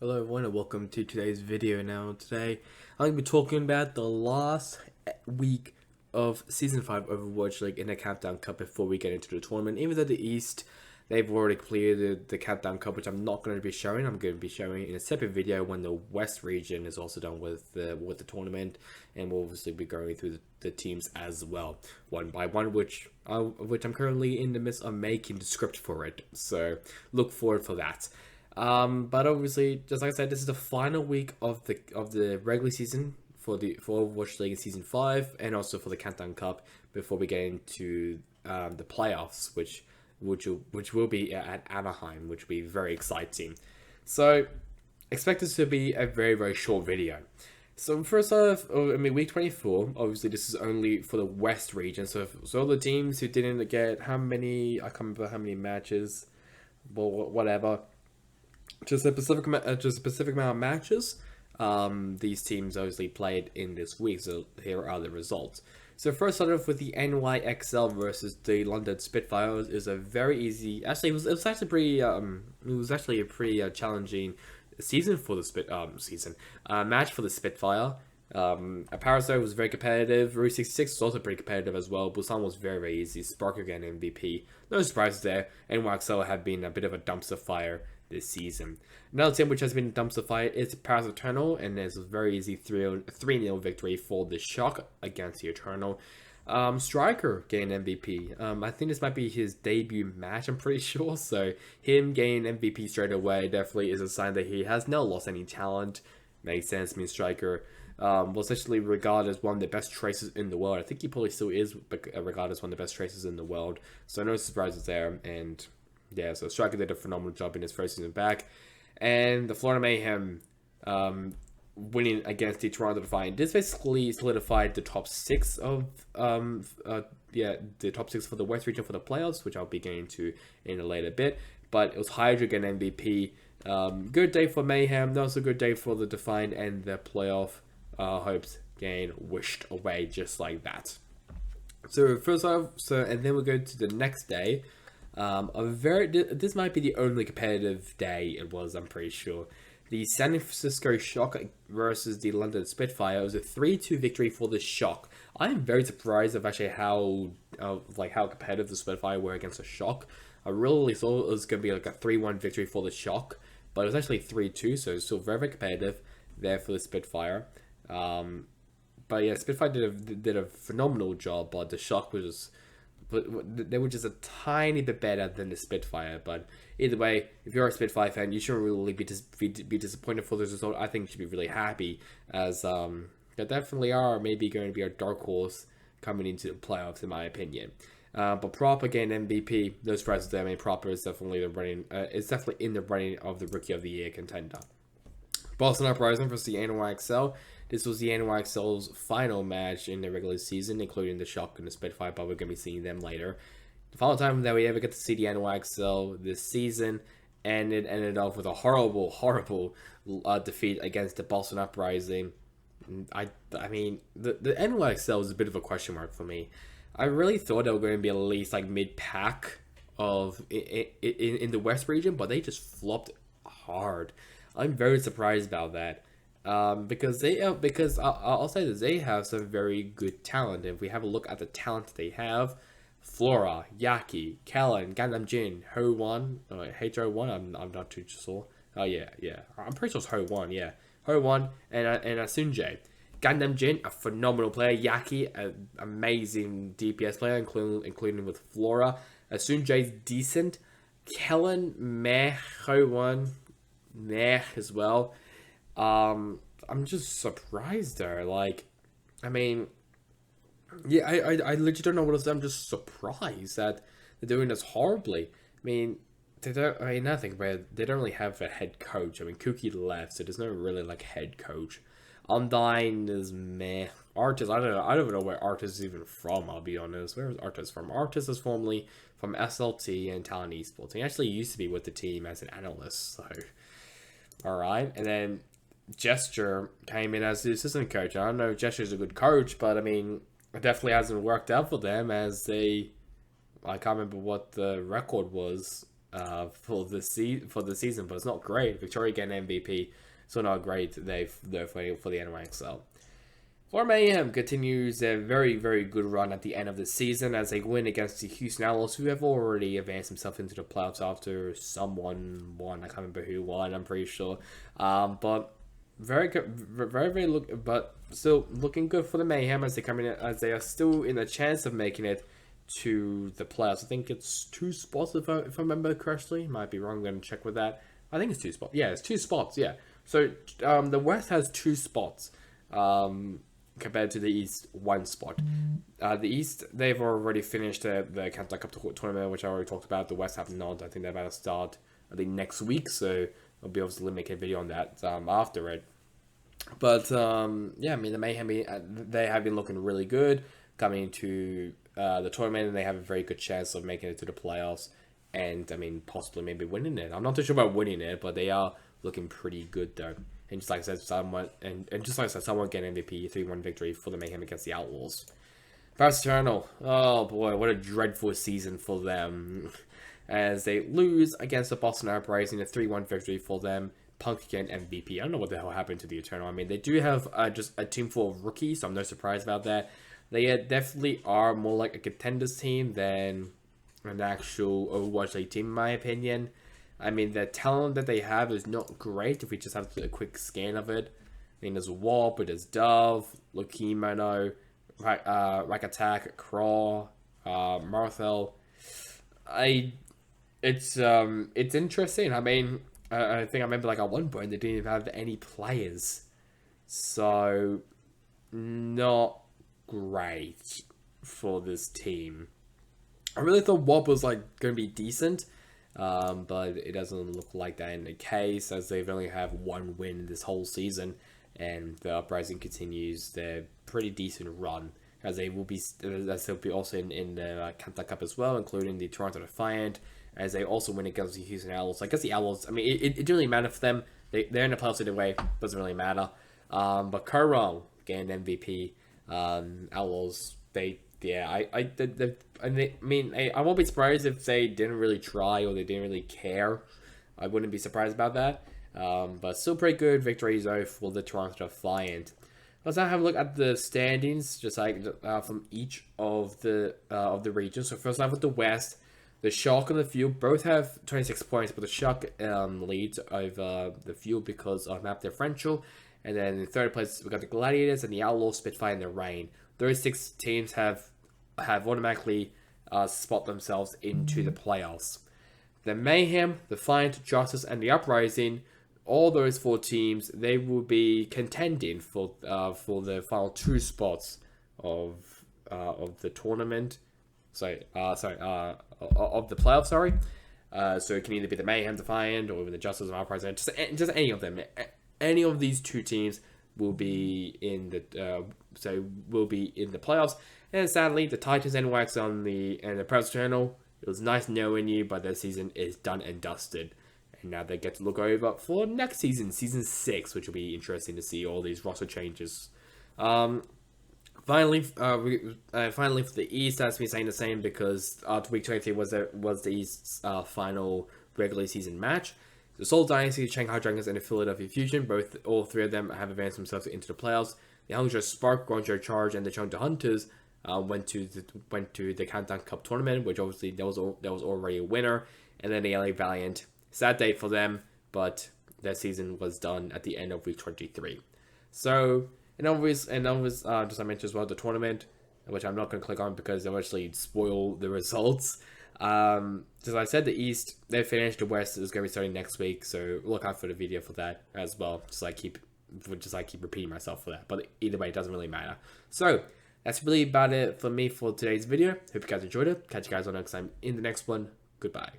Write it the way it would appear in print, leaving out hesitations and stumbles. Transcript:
Hello everyone and welcome to today's video. Now today I'm going to be talking about the last week of Season 5 Overwatch League in the Countdown Cup before we get into the tournament. Even though the East, they've already cleared the Countdown Cup, which I'm not going to be showing. I'm going to be showing in a separate video when the West region is also done with the tournament, and we'll obviously be going through the teams as well, one by one, which I'm currently in the midst of making the script for it. So look forward for that. But obviously, just like I said, this is the final week of the regular season for Overwatch League in Season 5, and also for the Countdown Cup before we get into the playoffs, which will be at Anaheim, which will be very exciting. So expect this to be a very short video. So first off, week 24. Obviously, this is only for the West region. So all the teams who didn't get I can't remember how many matches, well, whatever. Just a specific amount of matches these teams obviously played in this week. So here are the results. So first, start off with the NYXL versus the London Spitfire. Is a very easy. Actually, it was actually pretty. It was actually a pretty challenging season for the match for the Spitfire. Parasite was very competitive. Route 66 was also pretty competitive as well. Busan was very easy. Spark again MVP. No surprises there. NYXL have been a bit of a dumpster fire this season. Another team which has been dumpster fire is Paris Eternal, and there's a very easy 3-0 victory for the Shock against the Eternal. Striker gained MVP. I think this might be his debut match, I'm pretty sure. So him gaining MVP straight away definitely is a sign that he has not lost any talent. Makes sense. I mean, Striker was actually regarded as one of the best tracers in the world. I think he probably still is regarded as one of the best tracers in the world. So no surprises there. And yeah, so Striker did a phenomenal job in his first season back. And the Florida Mayhem winning against the Toronto Defiant. This basically solidified the top 6 of the top 6 for the West region for the playoffs, which I'll be getting to in a later bit. But it was Hydra again MVP. Good day for Mayhem. That was a good day for the Defiant, and the playoff hopes getting wished away just like that. So first off, and then we'll go to the next day. This might be the only competitive day it was, I'm pretty sure. The San Francisco Shock versus the London Spitfire. It was a 3-2 victory for the Shock. I am very surprised of actually how competitive the Spitfire were against the Shock. I really thought it was going to be like a 3-1 victory for the Shock, but it was actually 3-2, so it's still very competitive there for the Spitfire. But yeah, Spitfire did a phenomenal job, but the Shock was they were just a tiny bit better than the Spitfire. But either way, if you're a Spitfire fan, you shouldn't really be disappointed for this result. I think you should be really happy, as they definitely are maybe going to be a dark horse coming into the playoffs, in my opinion. But Prop again MVP. No surprises there. I mean, Proper is definitely in the running of the Rookie of the Year contender. Boston Uprising versus the NYXL. This was the NYXL's final match in the regular season, including the Shock and the Spitfire, but we're going to be seeing them later. The final time that we ever get to see the NYXL this season, and it ended off with a horrible defeat against the Boston Uprising. I mean, the NYXL was a bit of a question mark for me. I really thought they were going to be at least like mid-pack in the West region, but they just flopped hard. I'm very surprised about that. Because I'll say that they have some very good talent. If we have a look at the talent they have, Flora, Yaki, Kellen, Gundam Jin, Ho1, H01, I'm not too sure. Oh yeah, I'm pretty sure it's Ho1, yeah. Ho1 and Asunjae. Gundam Jin, a phenomenal player. Yaki, an amazing DPS player, including with Flora. Asunjae's decent. Kellen, meh. Ho1, meh as well. I'm just surprised there. Like, I mean, yeah, I legit don't know what to say. I'm just surprised that they're doing this horribly. I mean, nothing, but they don't really have a head coach. I mean, Kuki left, so there's no really like head coach. Undyne is meh. Artist, I don't even know where Artist is even from, I'll be honest. Where is Artist from? Artist is formerly from SLT and Talent Esports. He actually used to be with the team as an analyst, so alright. And then Gesture came in as the assistant coach. I don't know if Gesture's a good coach, but I mean, it definitely hasn't worked out for them, as I can't remember what the record was for the season, but it's not great. Victoria getting MVP, so not great. They're for the NYXL. For Mayhem continues a very, very good run at the end of the season as they win against the Houston Outlaws, who have already advanced themselves into the playoffs after someone won. I can't remember who won. I'm pretty sure, but very good, but still looking good for the Mayhem as they come in, as they are still in a chance of making it to the playoffs. I think it's 2 spots if I remember correctly. Might be wrong. I'm going to check with that. I think it's 2 spots. Yeah, it's 2 spots. Yeah. So the West has 2 spots. Compared to the East, 1 spot. The East, they've already finished the Canada Cup tournament, which I already talked about. The West have not. I think they're about to start, I think, next week, so I'll be able to make a video on that after it. But, yeah, I mean, the Mayhem, they have been looking really good coming into the tournament, and they have a very good chance of making it to the playoffs, and, I mean, possibly maybe winning it. I'm not too sure about winning it, but they are looking pretty good, though. And just like I said, someone getting MVP, 3-1 victory for the Mayhem against the Outlaws. Paris Eternal, oh boy, what a dreadful season for them. As they lose against the Boston Uprising, a 3-1 victory for them. Punk again MVP. I don't know what the hell happened to the Eternal. I mean, they do have just a team full of rookies, so I'm no surprise about that. They definitely are more like a contenders team than an actual Overwatch League team, in my opinion. I mean, the talent that they have is not great if we just have a quick scan of it. I mean, there's Warp, there's Dove, Lokimono, Rack Attack, Craw, Marthel. It's interesting. I mean, I think I remember like at one point they didn't even have any players. So, not great for this team. I really thought Warp was like going to be decent. But it doesn't look like that in the case, as they've only have 1 win this whole season, and the Uprising continues their pretty decent run, as they'll be also in the Canada Cup as well, including the Toronto Defiant, as they also win against the Houston Outlaws. I guess the Outlaws, I mean, it didn't really matter for them. They're in the playoffs either way, doesn't really matter. But Kurong getting MVP, Outlaws, I won't be surprised if they didn't really try or they didn't really care. I wouldn't be surprised about that. But still pretty good victories though for the Toronto Defiant. Let's now have a look at the standings, just like from each of the regions. So first off with the West, the Shark and the Fuel both have 26 points, but the Shark leads over the Fuel because of map differential. And then in 3rd place we got the Gladiators and the Outlaws, Spitfire, and the Rain. Those 6 teams have automatically spot themselves into the playoffs. The Mayhem, the Defiant, Justice, and the Uprising, all those 4 teams, they will be contending for the final 2 spots of the tournament. Of the playoffs. Sorry. So it can either be the Mayhem, Defiant, or the Justice and Uprising. Just any of them. Any of these 2 teams will be in the playoffs. And sadly, the Titans and Wax and the Paris Eternal, it was nice knowing you, but their season is done and dusted. And now they get to look over for next season, season 6, which will be interesting to see all these roster changes. Finally, for the East, that's me saying the same because week 23 was the East's final regular season match. The Seoul Dynasty, Shanghai Dragons, and the Philadelphia Fusion, all 3 of them have advanced themselves into the playoffs. The Hangzhou Spark, Guangzhou Charge, and the Chengdu Hunters went to the Canton Cup tournament, which obviously there was already a winner, and then the LA Valiant. Sad day for them, but their season was done at the end of week 23. So, and just I mentioned as well the tournament, which I'm not going to click on because they'll actually spoil the results. As I said, the East, they finished. The West is going to be starting next week, so look out for the video for that as well. Just I keep repeating myself for that, but either way, it doesn't really matter. So that's really about it for me for today's video. Hope you guys enjoyed it. Catch you guys on next time in the next one. Goodbye.